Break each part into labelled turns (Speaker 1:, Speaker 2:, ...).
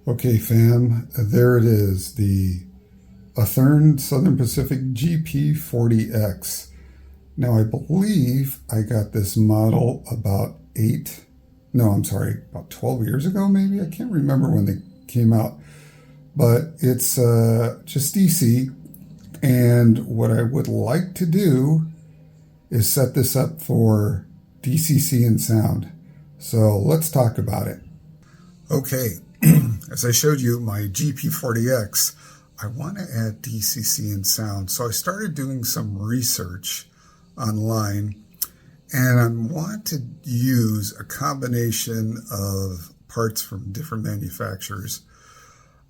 Speaker 1: Okay, fam, there it is, the Athearn Southern Pacific GP40X. Now, I believe I got this model about 12 years ago, maybe? I can't remember when they came out. But it's just DC, and what I would like to do is set this up for DCC and sound. So let's talk about it. Okay, as I showed you my GP40X, I want to add DCC and sound. So I started doing some research online, and I want to use a combination of parts from different manufacturers.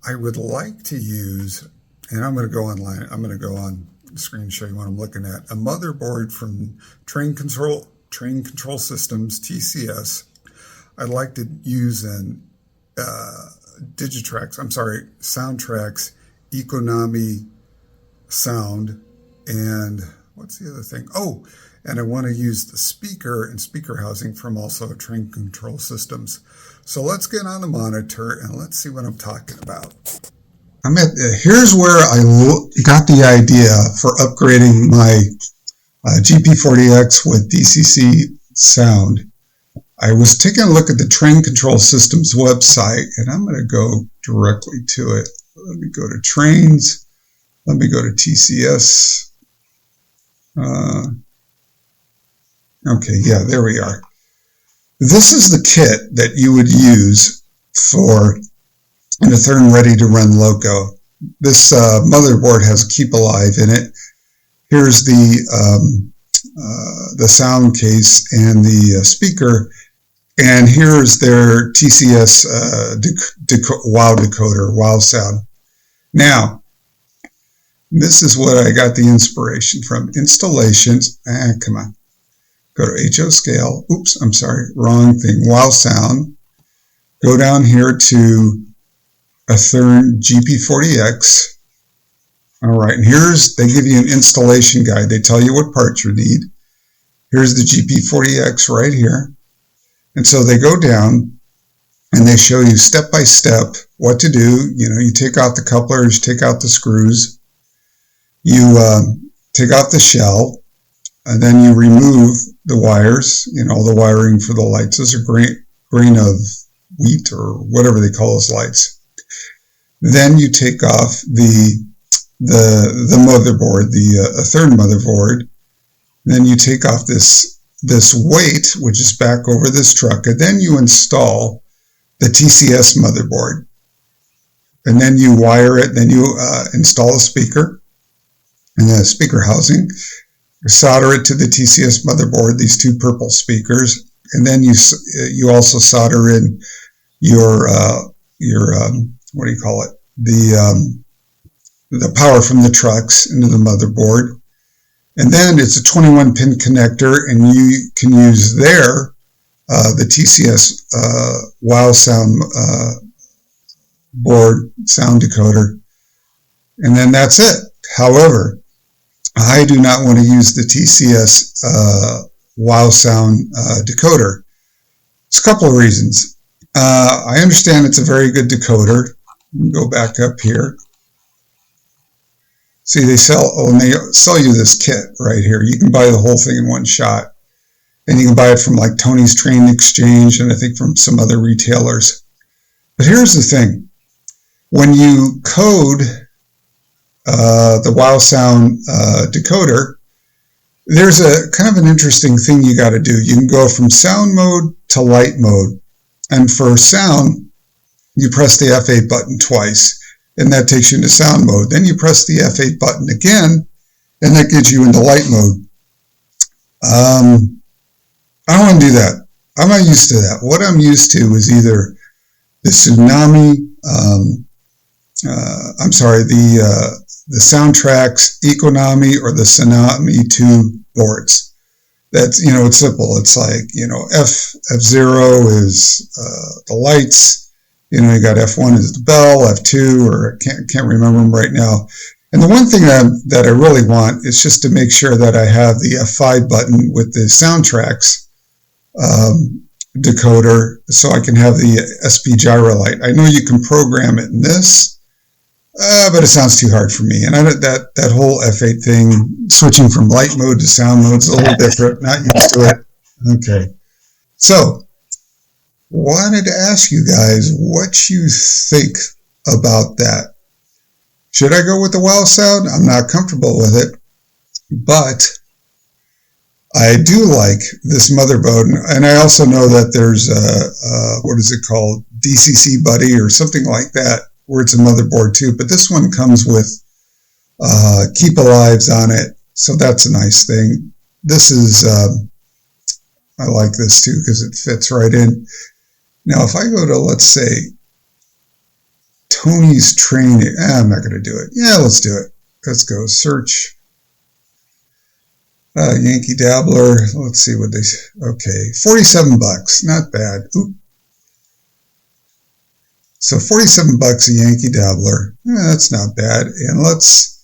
Speaker 1: I would like to use, and I'm going to go online, I'm going to go on the screen and show you what I'm looking at, a motherboard from Train Control Systems, TCS. I'd like to use an Soudtraxx Economi Sound, and what's the other thing? Oh, and I want to use the speaker and speaker housing from also Train Control Systems. So let's get on the monitor and let's see what I'm talking about. Here's where I got the idea for upgrading my GP40X with DCC sound. I was taking a look at the Train Control Systems website, and I'm going to go directly to it. Let me go to Trains. Let me go to TCS. Okay, yeah, there we are. This is the kit that you would use for an Athearn Ready to Run Loco. This motherboard has Keep Alive in it. Here's the sound case and the speaker, and here's their TCS WOW decoder, WOW sound. Now, this is what I got the inspiration from. Installations, come on. Go to HO scale. Oops, I'm sorry, wrong thing. WOW sound. Go down here to Athearn GP40X. All right, and they give you an installation guide. They tell you what parts you need. Here's the GP40X right here. And so they go down and they show you step by step what to do. You know, you take out the couplers, take out the screws, you take out the shell, and then you remove the wires, all the wiring for the lights. Those are grain of wheat or whatever they call those lights. Then you take off the motherboard, the Athearn motherboard. Then you take off this weight, which is back over this truck, and then you install the TCS motherboard. And then you wire it, then you install a speaker and a speaker housing. Solder it to the TCS motherboard, these two purple speakers, and then you also solder in your what do you call it? The power from the trucks into the motherboard. And then it's a 21-pin connector, and you can use there the TCS WOW sound board, sound decoder, and then that's it. However, I do not want to use the TCS WOW sound decoder. It's a couple of reasons. I understand it's a very good decoder. Let me go back up here. See, they sell you this kit right here. You can buy the whole thing in one shot. And you can buy it from like Tony's Train Exchange and I think from some other retailers. But here's the thing. When you code the WOW sound decoder, there's a kind of an interesting thing you got to do. You can go from sound mode to light mode. And for sound, you press the F8 button twice. And that takes you into sound mode. Then you press the F8 button again, and that gets you into light mode. I don't want to do that. I'm not used to that. What I'm used to is either the the Soudtraxx Economi or the Economi 2 boards. That's, it's simple. It's like, F0 is the lights. You got F1 is the bell, F2, or I can't remember them right now. And the one thing that I really want is just to make sure that I have the F5 button with the Soudtraxx decoder so I can have the SP gyro light. I know you can program it in this, but it sounds too hard for me. And that whole F8 thing, switching from light mode to sound mode is a little different. Not used to it. Okay. So, wanted to ask you guys what you think about that. Should I go with the wow sound? I'm not comfortable with it, but I do like this motherboard, and I also know that there's what is it called, DCC Buddy or something like that, where it's a motherboard too. But this one comes with Keep Alives on it, so that's a nice thing. This is I like this too because it fits right in. Now, if I go to, let's say, Tony's training, I'm not going to do it. Yeah, let's do it. Let's go search. Yankee Dabbler, let's see what they, okay, 47 bucks, not bad. Oop. So 47 bucks a Yankee Dabbler, that's not bad. And let's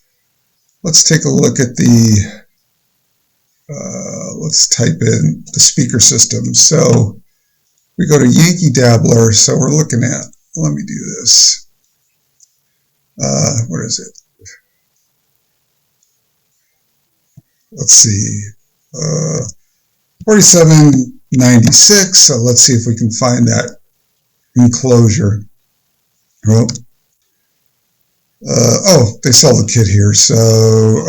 Speaker 1: take a look at the, let's type in the speaker system. So we go to Yankee Dabbler, so we're looking at, let me do this. What is it? Let's see, 47.96. So let's see if we can find that Enclosure. Oh, they sell the kit here. So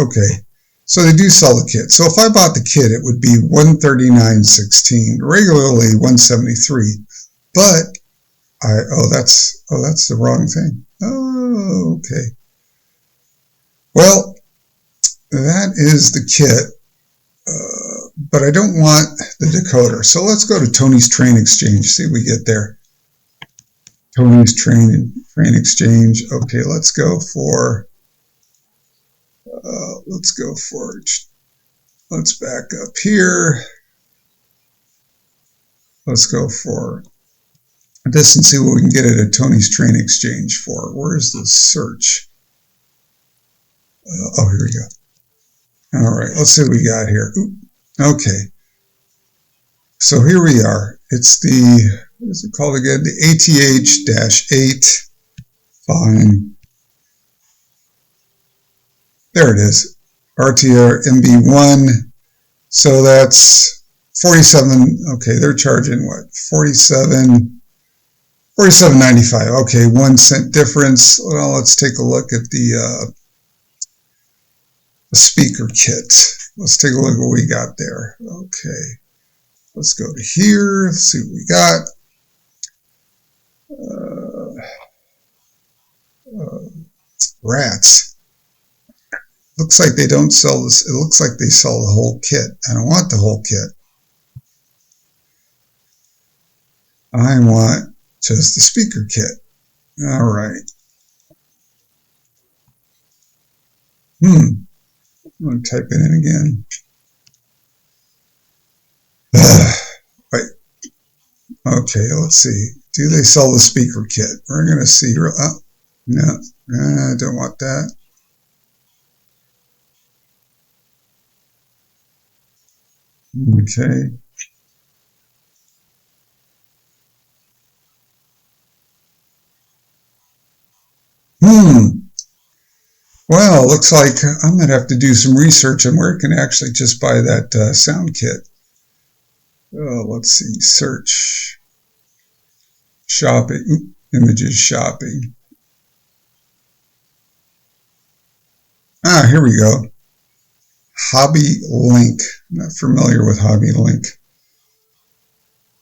Speaker 1: okay, so they do sell the kit. So if I bought the kit, it would be $139.16. Regularly $173. But that's the wrong thing. Oh, okay. Well, that is the kit, but I don't want the decoder. So let's go to Tony's Train Exchange, see what we get there. Tony's Train Exchange. Okay, let's go for, let's back up here. Let's go for this and see what we can get it at Tony's Train Exchange for. Where's the search? Oh, here we go. All right, let's see what we got here. Ooh, okay. So here we are. It's the, what is it called again? The ATH-8. Fine. There it is. RTR MB1. So that's 47. Okay, they're charging what? 47.95. Okay, 1 cent difference. Well, let's take a look at the speaker kit. Let's take a look at what we got there. Okay, let's go to here, see what we got. Rats. Looks like they don't sell this. It looks like they sell the whole kit. I don't want the whole kit. I want just the speaker kit. All right. I'm going to type it in again. Wait. Okay, let's see. Do they sell the speaker kit? We're going to see. No, I don't want that. Okay. Well, looks like I'm going to have to do some research on where I can actually just buy that sound kit. Let's see, search, shopping, images, shopping. Ah, here we go. Hobby Link. I'm not familiar with Hobby Link.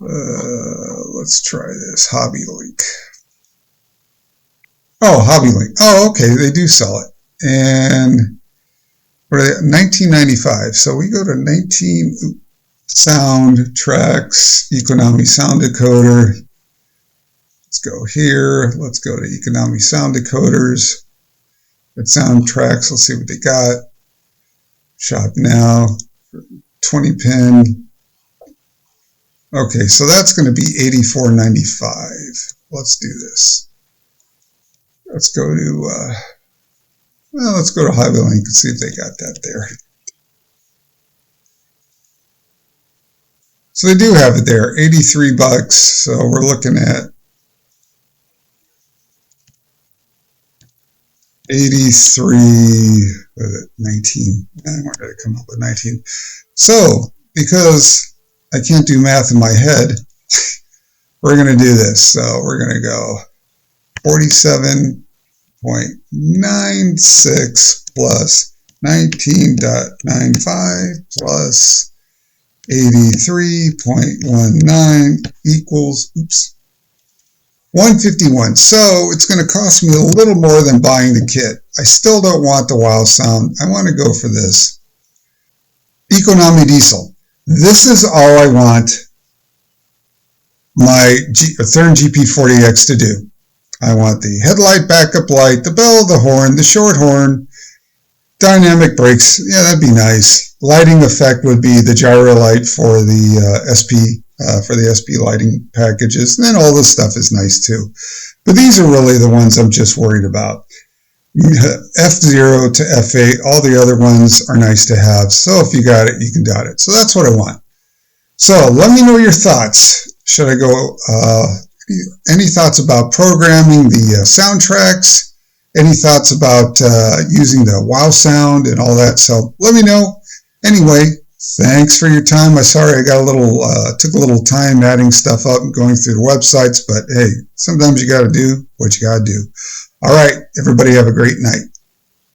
Speaker 1: Let's try this. Hobby Link. Oh, Hobby Link. Oh, okay, they do sell it. And what are they? $19.95. So we go to Soudtraxx Economi Sound Decoder. Let's go here. Let's go to Economi Sound Decoders. At Soudtraxx, let's see what they got. Shop now. 20 pin. Okay, so that's going to be $84.95. Let's do this. Let's go to let's go to Hobby Link and see if they got that there. So they do have it there, 83 bucks. So we're looking at 83, 19. I wanted to come up with 19. So because I can't do math in my head, we're going to do this. So we're going to go 47.96 plus 19.95 plus 83.19 equals, 151. So it's going to cost me a little more than buying the kit. I still don't want the wow sound. I want to go for this Economi Diesel. This is all I want my Athearn GP40X to do. I want the headlight, backup light, the bell, the horn, the short horn, dynamic brakes. Yeah, that'd be nice. Lighting effect would be the gyro light for the SP lighting packages. And then all this stuff is nice too. But these are really the ones I'm just worried about. F0 to F8, all the other ones are nice to have. So if you got it, you can dot it. So that's what I want. So let me know your thoughts. Should I go, any thoughts about programming the Soudtraxx? Any thoughts about using the wow sound and all that? So let me know. Anyway, thanks for your time. I'm sorry I got took a little time adding stuff up and going through the websites, but hey, sometimes you got to do what you got to do. All right, everybody have a great night.